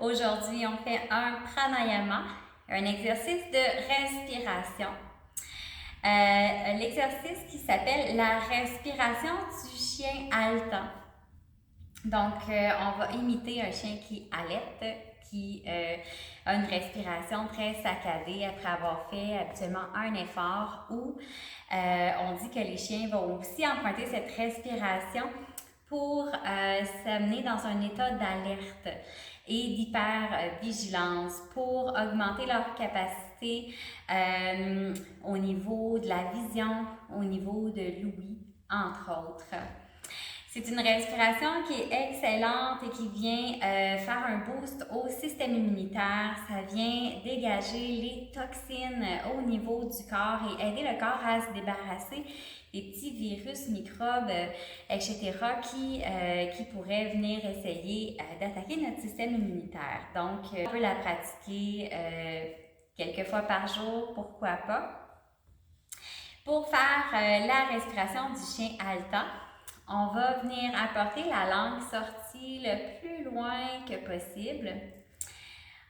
Aujourd'hui, on fait un pranayama, un exercice de respiration. L'exercice qui s'appelle la respiration du chien haletant. Donc, on va imiter un chien qui halète, qui a une respiration très saccadée après avoir fait habituellement un effort, ou on dit que les chiens vont aussi emprunter cette respiration pour s'amener dans un état d'alerte et d'hypervigilance, pour augmenter leur capacité au niveau de la vision, au niveau de l'ouïe, entre autres. C'est une respiration qui est excellente et qui vient faire un boost au système immunitaire. Ça vient dégager les toxines au niveau du corps et aider le corps à se débarrasser des petits virus, microbes, etc. qui pourraient venir essayer d'attaquer notre système immunitaire. Donc, on peut la pratiquer quelques fois par jour, pourquoi pas. Pour faire la respiration du chien haletant, on va venir apporter la langue sortie le plus loin que possible.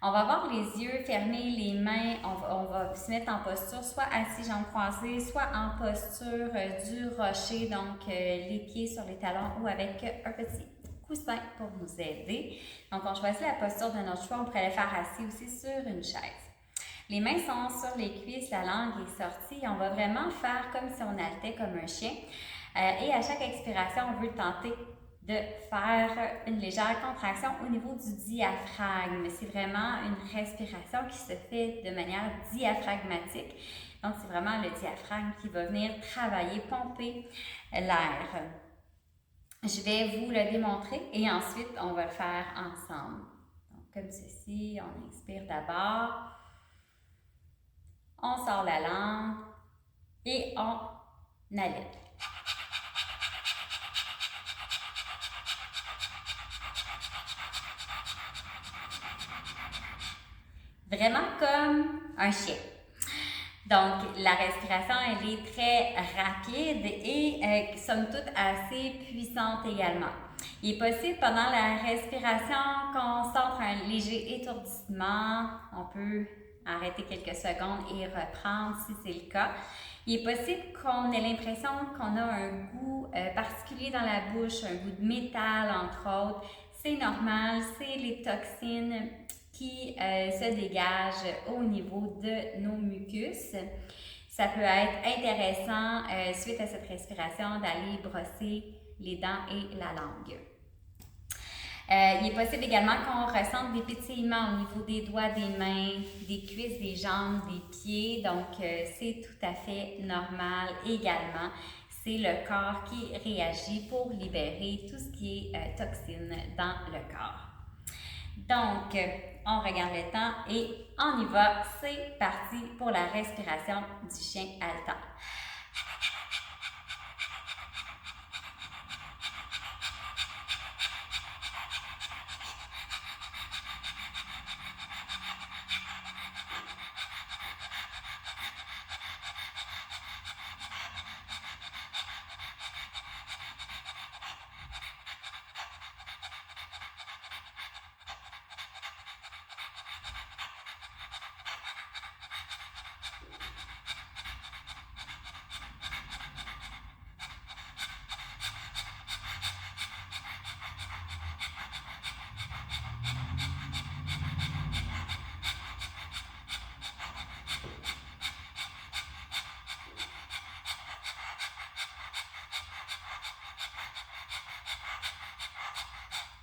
On va avoir les yeux fermés, les mains, on va se mettre en posture, soit assis, jambes croisées, soit en posture du rocher, donc les pieds sur les talons ou avec un petit coussin pour nous aider. Donc, on choisit la posture de notre choix, on pourrait le faire assis aussi sur une chaise. Les mains sont sur les cuisses, la langue est sortie. On va vraiment faire comme si on haletait comme un chien. Et à chaque expiration, on veut tenter de faire une légère contraction au niveau du diaphragme. C'est vraiment une respiration qui se fait de manière diaphragmatique. Donc, c'est vraiment le diaphragme qui va venir travailler, pomper l'air. Je vais vous le démontrer et ensuite, on va le faire ensemble. Donc, comme ceci, on inspire d'abord. On sort la langue et on halète. Vraiment comme un chien. Donc, la respiration, elle est très rapide et somme toute assez puissante également. Il est possible pendant la respiration qu'on sente un léger étourdissement. On peut arrêter quelques secondes et reprendre si c'est le cas. Il est possible qu'on ait l'impression qu'on a un goût particulier dans la bouche, un goût de métal entre autres. C'est normal, c'est les toxines qui se dégagent au niveau de nos mucus. Ça peut être intéressant suite à cette respiration d'aller brosser les dents et la langue. Il est possible également qu'on ressente des pétillements au niveau des doigts, des mains, des cuisses, des jambes, des pieds. Donc, c'est tout à fait normal également. C'est le corps qui réagit pour libérer tout ce qui est toxine dans le corps. Donc, on regarde le temps et on y va. C'est parti pour la respiration du chien haletant.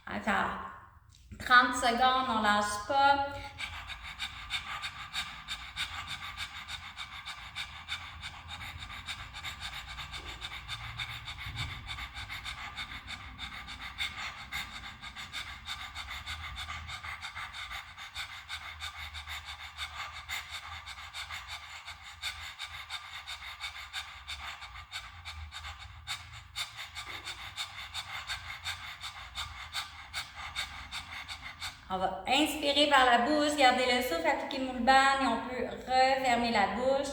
Encore 30 secondes, on ne lâche pas. On va inspirer par la bouche, garder le souffle, appliquer Mulban et on peut refermer la bouche.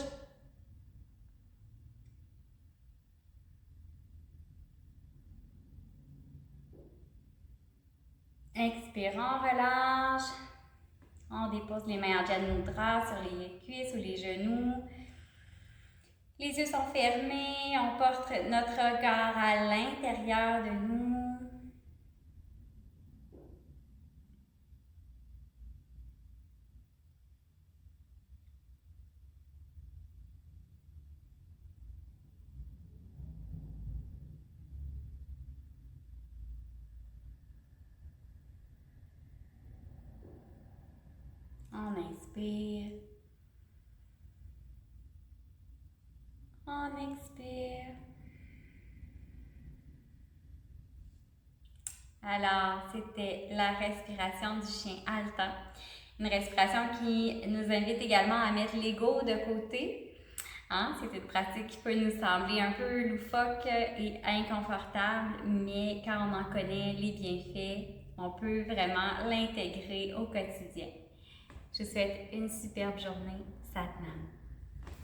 Expirons, relâche. dépose les mains en Jan Mudra sur les cuisses ou les genoux. Les yeux sont fermés, on porte notre regard à l'intérieur de nous. On inspire. On expire. Alors, c'était la respiration du chien haletant. Une respiration qui nous invite également à mettre l'ego de côté. Hein? C'est une pratique qui peut nous sembler un peu loufoque et inconfortable, mais quand on en connaît les bienfaits, on peut vraiment l'intégrer au quotidien. Je vous souhaite une superbe journée. Satnam.